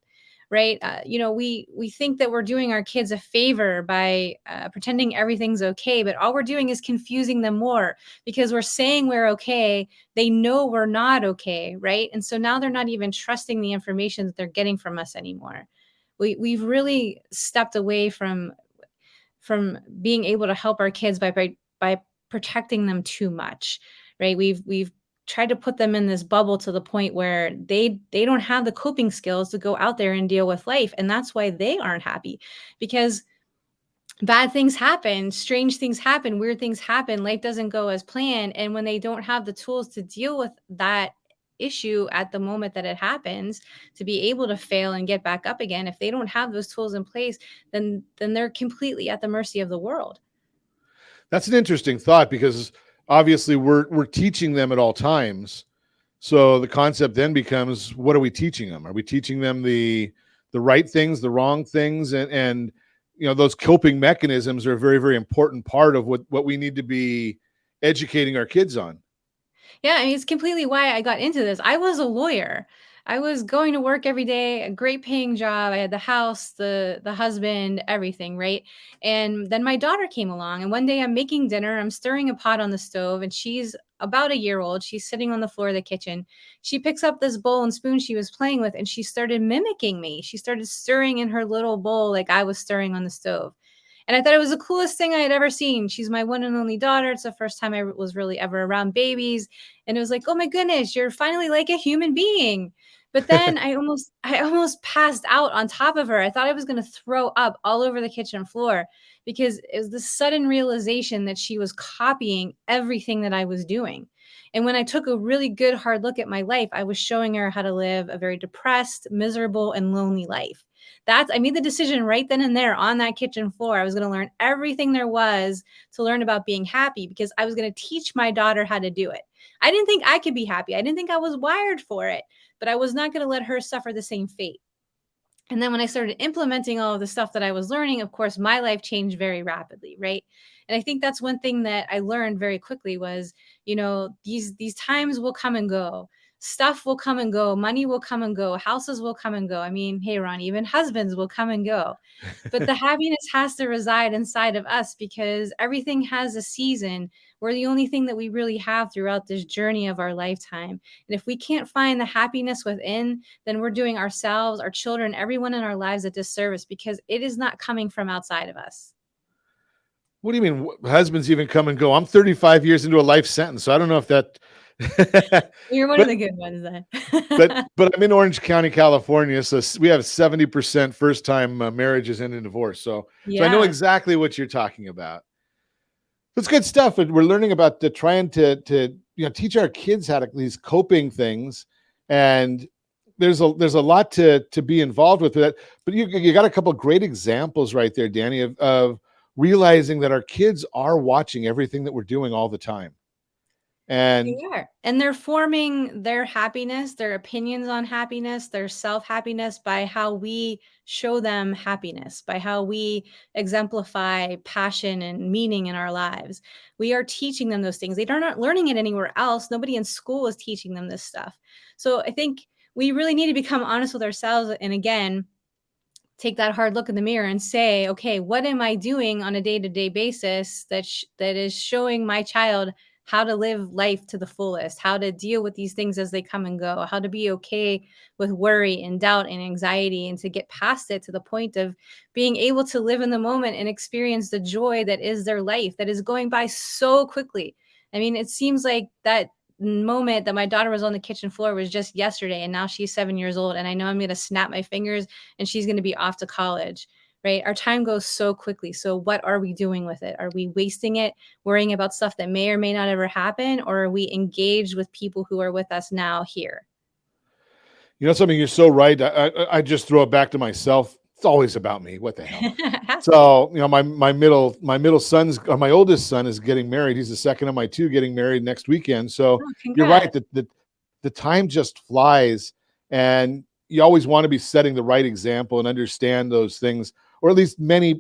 Right. We think that we're doing our kids a favor by pretending everything's okay, but all we're doing is confusing them more because we're saying we're okay. They know we're not okay. Right. And so now they're not even trusting the information that they're getting from us anymore. We've really stepped away from being able to help our kids by protecting them too much. Right. We've tried to put them in this bubble to the point where they don't have the coping skills to go out there and deal with life. And that's why they aren't happy, because bad things happen, strange things happen, weird things happen, life doesn't go as planned. And when they don't have the tools to deal with that issue at the moment that it happens, to be able to fail and get back up again, if they don't have those tools in place, then they're completely at the mercy of the world. That's an interesting thought, because obviously we're teaching them at all times. So the concept then becomes, what are we teaching them? Are we teaching them the right things, the wrong things? And those coping mechanisms are a very, very important part of what we need to be educating our kids on. Yeah, I mean, it's completely why I got into this. I was a lawyer. I was going to work every day, a great paying job. I had the house, the husband, everything, right? And then my daughter came along, and one day I'm making dinner, I'm stirring a pot on the stove, and she's about a year old. She's sitting on the floor of the kitchen. She picks up this bowl and spoon she was playing with, and she started mimicking me. She started stirring in her little bowl like I was stirring on the stove. And I thought it was the coolest thing I had ever seen. She's my one and only daughter. It's the first time I was really ever around babies. And it was like, oh my goodness, you're finally like a human being. But then I almost passed out on top of her. I thought I was going to throw up all over the kitchen floor because it was the sudden realization that she was copying everything that I was doing. And when I took a really good hard look at my life, I was showing her how to live a very depressed, miserable, and lonely life. I made the decision right then and there on that kitchen floor. I was going to learn everything there was to learn about being happy because I was going to teach my daughter how to do it. I didn't think I could be happy. I didn't think I was wired for it, but I was not going to let her suffer the same fate. And then when I started implementing all of the stuff that I was learning, of course, my life changed very rapidly, right? And I think that's one thing that I learned very quickly was, these times will come and go. Stuff will come and go. Money will come and go. Houses will come and go. I mean, hey, Ron, even husbands will come and go. But the happiness has to reside inside of us because everything has a season. We're the only thing that we really have throughout this journey of our lifetime. And if we can't find the happiness within, then we're doing ourselves, our children, everyone in our lives a disservice because it is not coming from outside of us. What do you mean husbands even come and go? I'm 35 years into a life sentence, so I don't know if that... You're one of the good ones then. but I'm in Orange County, California, so we have 70% first-time marriages ending in divorce. So I know exactly what you're talking about. It's good stuff. We're learning about trying to teach our kids how to these coping things, and there's a lot to be involved with that. But you got a couple of great examples right there, Danny, of realizing that our kids are watching everything that we're doing all the time. And they're forming their happiness, their opinions on happiness, their self-happiness by how we show them happiness, by how we exemplify passion and meaning in our lives. We are teaching them those things. They're not learning it anywhere else. Nobody in school is teaching them this stuff. So I think we really need to become honest with ourselves. And again, take that hard look in the mirror and say, okay, what am I doing on a day-to-day basis that is showing my child how to live life to the fullest, how to deal with these things as they come and go, how to be okay with worry and doubt and anxiety, and to get past it to the point of being able to live in the moment and experience the joy that is their life that is going by so quickly. I mean, it seems like that moment that my daughter was on the kitchen floor was just yesterday, and now she's 7 years old, and I know I'm going to snap my fingers and she's going to be off to college. Right? Our time goes so quickly. So what are we doing with it? Are we wasting it worrying about stuff that may or may not ever happen? Or are we engaged with people who are with us now here? Something, you're so right. I just throw it back to myself. It's always about me. What the hell? So, my oldest son is getting married. He's the second of my two getting married next weekend. So you're right that the time just flies, and you always want to be setting the right example and understand those things. Or at least a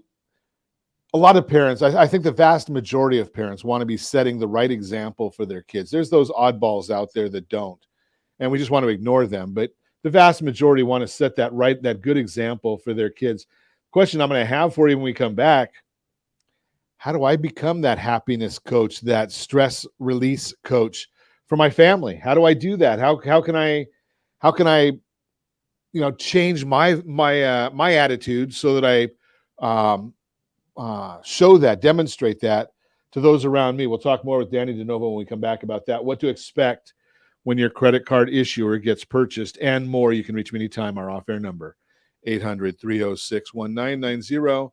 lot of parents, I think the vast majority of parents want to be setting the right example for their kids. There's those oddballs out there that don't, and we just want to ignore them. But the vast majority want to set that good example for their kids. Question I'm going to have for you when we come back: how do I become that happiness coach, that stress release coach for my family? How do I do that? How can I change my attitude so that I demonstrate that to those around me? We'll talk more with Dannie DeNovo when we come back about that, what to expect when your credit card issuer gets purchased, and more. You can reach me anytime. Our off-air number, 800-306-1990,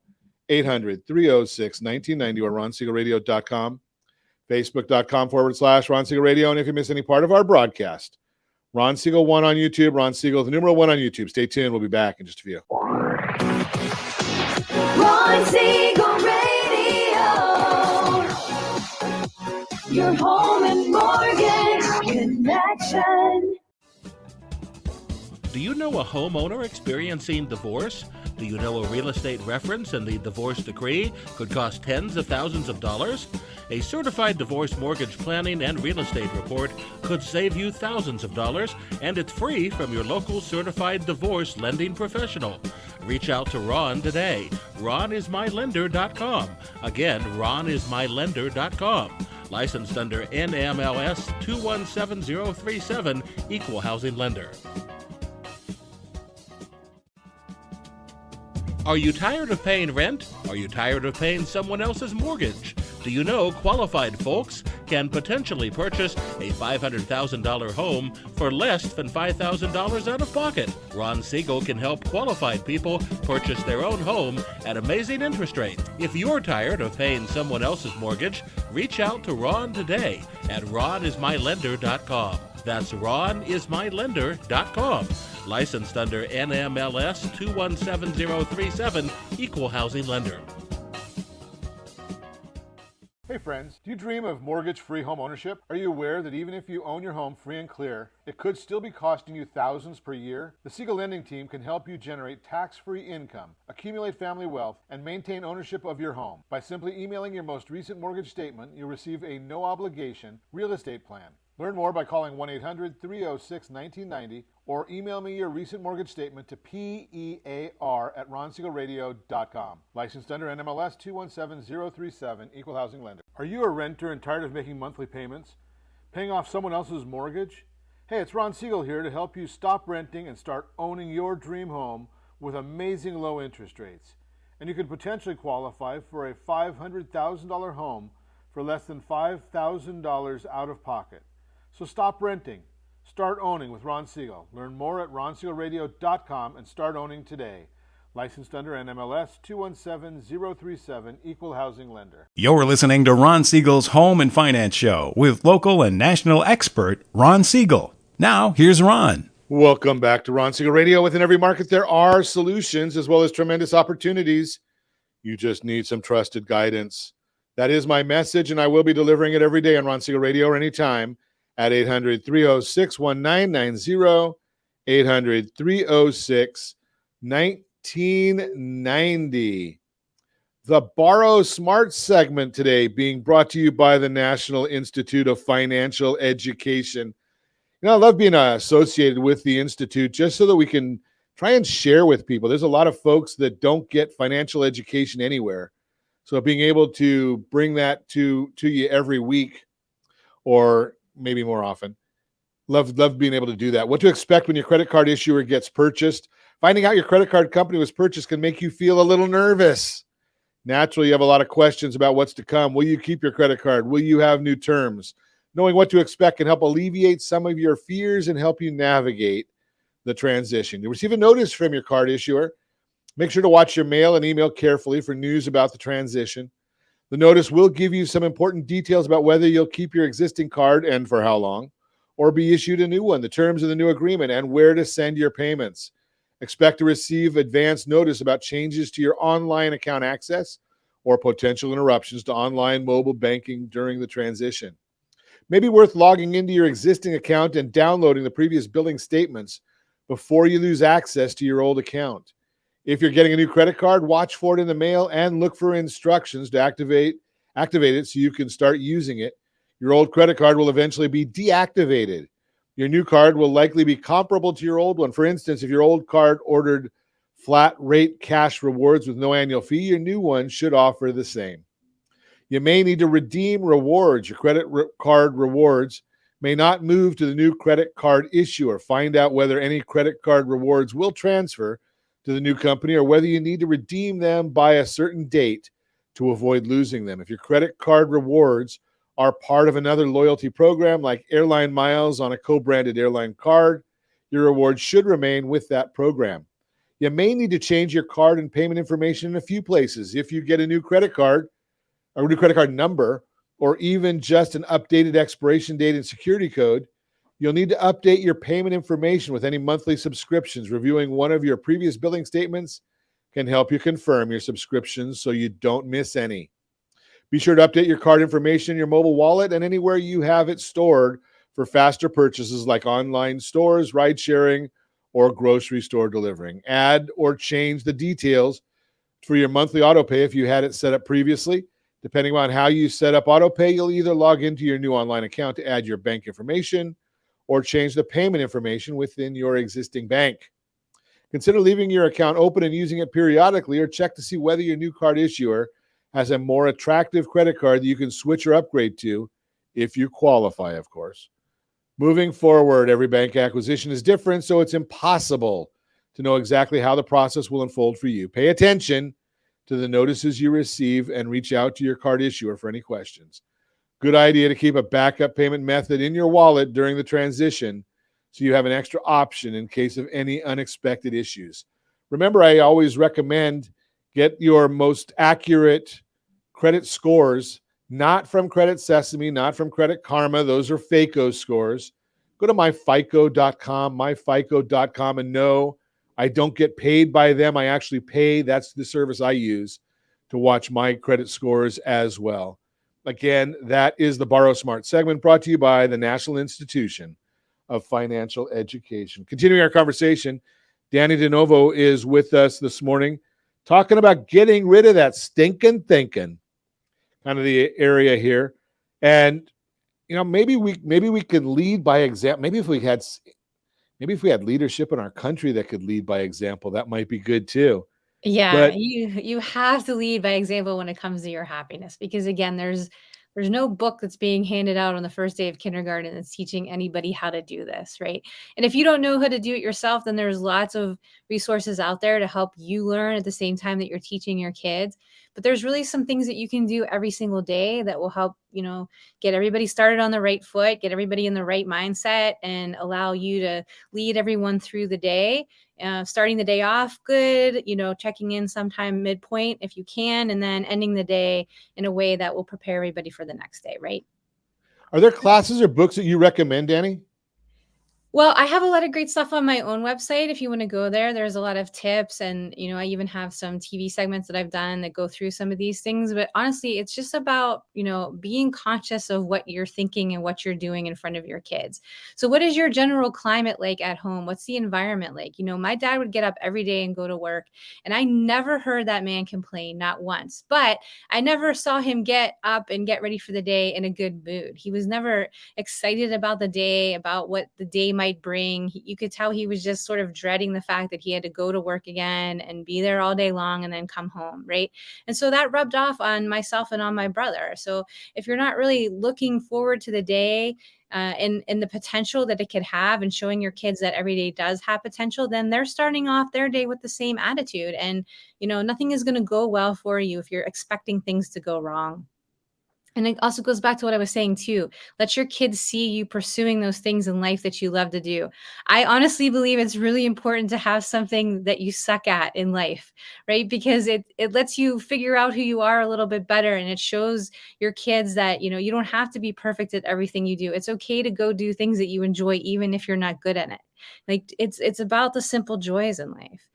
800-306-1990, or RonSiegelRadio.com, Facebook.com/Ron Siegel Radio. And if you miss any part of our broadcast, Ron Siegel 1 on YouTube, Ron Siegel, the numeral 1 on YouTube. Stay tuned. We'll be back in just a few. Ron Siegel Radio, your home and mortgage connection. Do you know a homeowner experiencing divorce? Do you know a real estate reference in the divorce decree could cost tens of thousands of dollars? A certified divorce mortgage planning and real estate report could save you thousands of dollars, and it's free from your local certified divorce lending professional. Reach out to Ron today. RonIsMyLender.com. Again, RonIsMyLender.com. Licensed under NMLS 217037, Equal Housing Lender. Are you tired of paying rent? Are you tired of paying someone else's mortgage? Do you know qualified folks can potentially purchase a $500,000 home for less than $5,000 out of pocket? Ron Siegel can help qualified people purchase their own home at amazing interest rates. If you're tired of paying someone else's mortgage, reach out to Ron today at RonIsMyLender.com. That's RonIsMyLender.com. Licensed under NMLS 217037, Equal Housing Lender. Hey friends, do you dream of mortgage-free home ownership? Are you aware that even if you own your home free and clear, it could still be costing you thousands per year? The Siegel Lending Team can help you generate tax-free income, accumulate family wealth, and maintain ownership of your home. By simply emailing your most recent mortgage statement, you'll receive a no-obligation real estate plan. Learn more by calling 1-800-306-1990 or email me your recent mortgage statement to PEAR@RonSiegelRadio.com. Licensed under NMLS 217037, Equal Housing Lender. Are you a renter and tired of making monthly payments? Paying off someone else's mortgage? Hey, it's Ron Siegel here to help you stop renting and start owning your dream home with amazing low interest rates. And you could potentially qualify for a $500,000 home for less than $5,000 out of pocket. So stop renting. Start owning with Ron Siegel. Learn more at RonSiegelRadio.com and start owning today. Licensed under NMLS 217037, Equal Housing Lender. You're listening to Ron Siegel's Home and Finance Show with local and national expert Ron Siegel. Now, here's Ron. Welcome back to Ron Siegel Radio. Within every market, there are solutions as well as tremendous opportunities. You just need some trusted guidance. That is my message, and I will be delivering it every day on Ron Siegel Radio or anytime at 800-306-1990, 800-306-1990. The Borrow Smart segment today being brought to you by the National Institute of Financial Education. You know, I love being associated with the Institute just so that we can try and share with people. There's a lot of folks that don't get financial education anywhere. So being able to bring that to you every week or maybe more often. Love being able to do that. What to expect when your credit card issuer gets purchased. Finding out your credit card company was purchased can make you feel a little nervous. Naturally, you have a lot of questions about what's to come. Will you keep your credit card? Will you have new terms? Knowing what to expect can help alleviate some of your fears and help you navigate the transition. You receive a notice from your card issuer. Make sure to watch your mail and email carefully for news about the transition. The notice will give you some important details about whether you'll keep your existing card and for how long, or be issued a new one, the terms of the new agreement, and where to send your payments. Expect to receive advance notice about changes to your online account access or potential interruptions to online mobile banking during the transition. Maybe worth logging into your existing account and downloading the previous billing statements before you lose access to your old account. If you're getting a new credit card, watch for it in the mail and look for instructions to activate it so you can start using it. Your old credit card will eventually be deactivated. Your new card will likely be comparable to your old one. For instance, if your old card ordered flat rate cash rewards with no annual fee, your new one should offer the same. You may need to redeem rewards. Your credit card rewards may not move to the new credit card issuer. Find out whether any credit card rewards will transfer to the new company or whether you need to redeem them by a certain date to avoid losing them. If your credit card rewards are part of another loyalty program like airline miles on a co-branded airline card, your rewards should remain with that program. You may need to change your card and payment information in a few places. If you get a new credit card or a new credit card number, or even just an updated expiration date and security code, you'll need to update your payment information with any monthly subscriptions. Reviewing one of your previous billing statements can help you confirm your subscriptions so you don't miss any. Be sure to update your card information in your mobile wallet and anywhere you have it stored for faster purchases like online stores, ride sharing, or grocery store delivering. Add or change the details for your monthly auto pay if you had it set up previously. Depending on how you set up auto pay, you'll either log into your new online account to add your bank information or change the payment information within your existing bank. Consider leaving your account open and using it periodically, or check to see whether your new card issuer has a more attractive credit card that you can switch or upgrade to if you qualify, of course. Moving forward, every bank acquisition is different, so it's impossible to know exactly how the process will unfold for you. Pay attention to the notices you receive and reach out to your card issuer for any questions. Good idea to keep a backup payment method in your wallet during the transition so you have an extra option in case of any unexpected issues. Remember, I always recommend get your most accurate credit scores, not from Credit Sesame, not from Credit Karma. Those are FACO scores. Go to myfico.com, and no, I don't get paid by them. I actually pay. That's the service I use to watch my credit scores as well. Again, that is the Borrow Smart segment brought to you by the National Institution of Financial Education. Continuing our conversation, Dannie DeNovo is with us this morning talking about getting rid of that stinking thinking, kind of the area here. And, you know, maybe we could lead by example. Maybe if we had leadership in our country that could lead by example, that might be good too. Yeah, But you have to lead by example when it comes to your happiness, because again, there's no book that's being handed out on the first day of kindergarten that's teaching anybody how to do this, right? And if you don't know how to do it yourself, then there's lots of resources out there to help you learn at the same time that you're teaching your kids. But there's really some things that you can do every single day that will help, get everybody started on the right foot, get everybody in the right mindset, and allow you to lead everyone through the day. Starting the day off good, checking in sometime midpoint if you can, and then ending the day in a way that will prepare everybody for the next day, right? are there classes or books that you recommend, Dannie? Well, I have a lot of great stuff on my own website. If you want to go there, there's a lot of tips, and I even have some TV segments that I've done that go through some of these things. But honestly, it's just about, being conscious of what you're thinking and what you're doing in front of your kids. So what is your general climate like at home? What's the environment like? My dad would get up every day and go to work, and I never heard that man complain, not once. But I never saw him get up and get ready for the day in a good mood. He was never excited about the day, about what the day might bring. You could tell he was just sort of dreading the fact that he had to go to work again and be there all day long and then come home, right? And so that rubbed off on myself and on my brother. So if you're not really looking forward to the day and the potential that it could have, and showing your kids that every day does have potential, then they're starting off their day with the same attitude. And, nothing is going to go well for you if you're expecting things to go wrong. And it also goes back to what I was saying too. Let your kids see you pursuing those things in life that you love to do. I honestly believe it's really important to have something that you suck at in life, right? Because it lets you figure out who you are a little bit better, and it shows your kids that, you don't have to be perfect at everything you do. It's okay to go do things that you enjoy, even if you're not good at it. Like it's about the simple joys in life.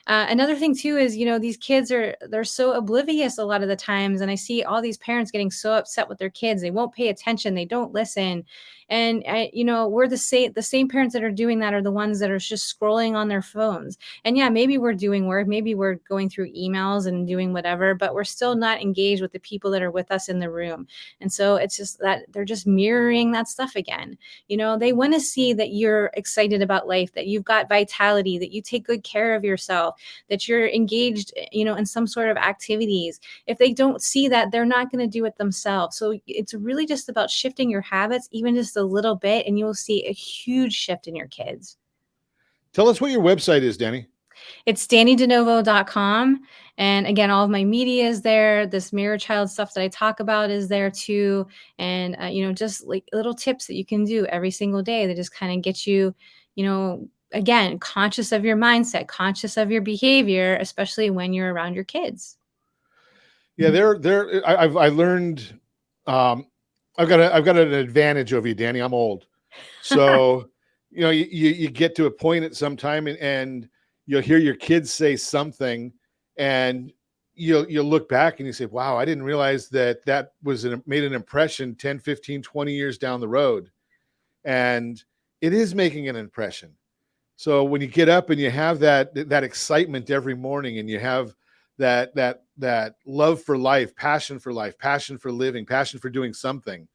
Another thing too is, these kids they're so oblivious a lot of the times. And I see all these parents getting so upset with their kids. They won't pay attention. They don't listen. And we're the same parents that are doing that are the ones that are just scrolling on their phones. And yeah, maybe we're doing work, maybe we're going through emails and doing whatever, but we're still not engaged with the people that are with us in the room. And so it's just that they're just mirroring that stuff again. They want to see that you're excited about life, that you've got vitality, that you take good care of yourself, that you're engaged, in some sort of activities. If they don't see that, they're not going to do it themselves. So it's really just about shifting your habits, even just a little bit, and you will see a huge shift in your kids. Tell us what your website is, Dannie. It's DannieDeNovo.com. And again, all of my media is there. This Mirror Child stuff that I talk about is there too. And, just like little tips that you can do every single day that just kind of get you, again, conscious of your mindset, conscious of your behavior, especially when you're around your kids. Yeah, I learned, I've got an advantage over you, Dannie. I'm old. So, you get to a point at some time and you'll hear your kids say something, and you'll look back and you say, wow, I didn't realize that was made an impression 10, 15, 20 years down the road. And it is making an impression. So when you get up and you have that excitement every morning, and you have that love for life, passion for living, passion for doing something,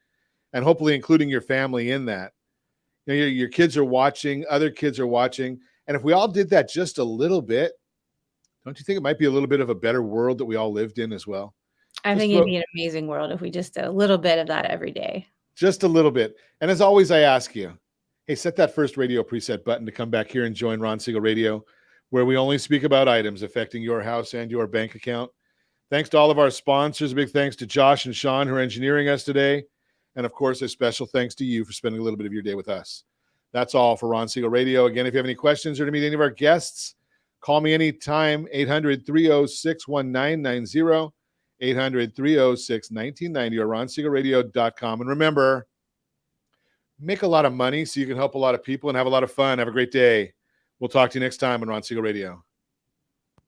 and hopefully including your family in that. Your kids are watching, other kids are watching. And if we all did that just a little bit, don't you think it might be a little bit of a better world that we all lived in as well? I think it'd be an amazing world if we just did a little bit of that every day. Just a little bit. And as always, I ask you, hey, set that first radio preset button to come back here and join Ron Siegel Radio, where we only speak about items affecting your house and your bank account. Thanks to all of our sponsors. A big thanks to Josh and Sean, who are engineering us today. And of course, a special thanks to you for spending a little bit of your day with us. That's all for Ron Siegel Radio. Again, if you have any questions or to meet any of our guests, call me anytime, 800-306-1990, 800-306-1990, or ronsiegelradio.com. And remember, make a lot of money so you can help a lot of people and have a lot of fun. Have a great day. We'll talk to you next time on Ron Siegel Radio.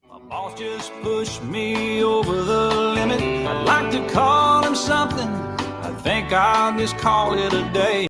My boss just pushed me over the limit. I'd like to call him something. I think I'll just call it a day.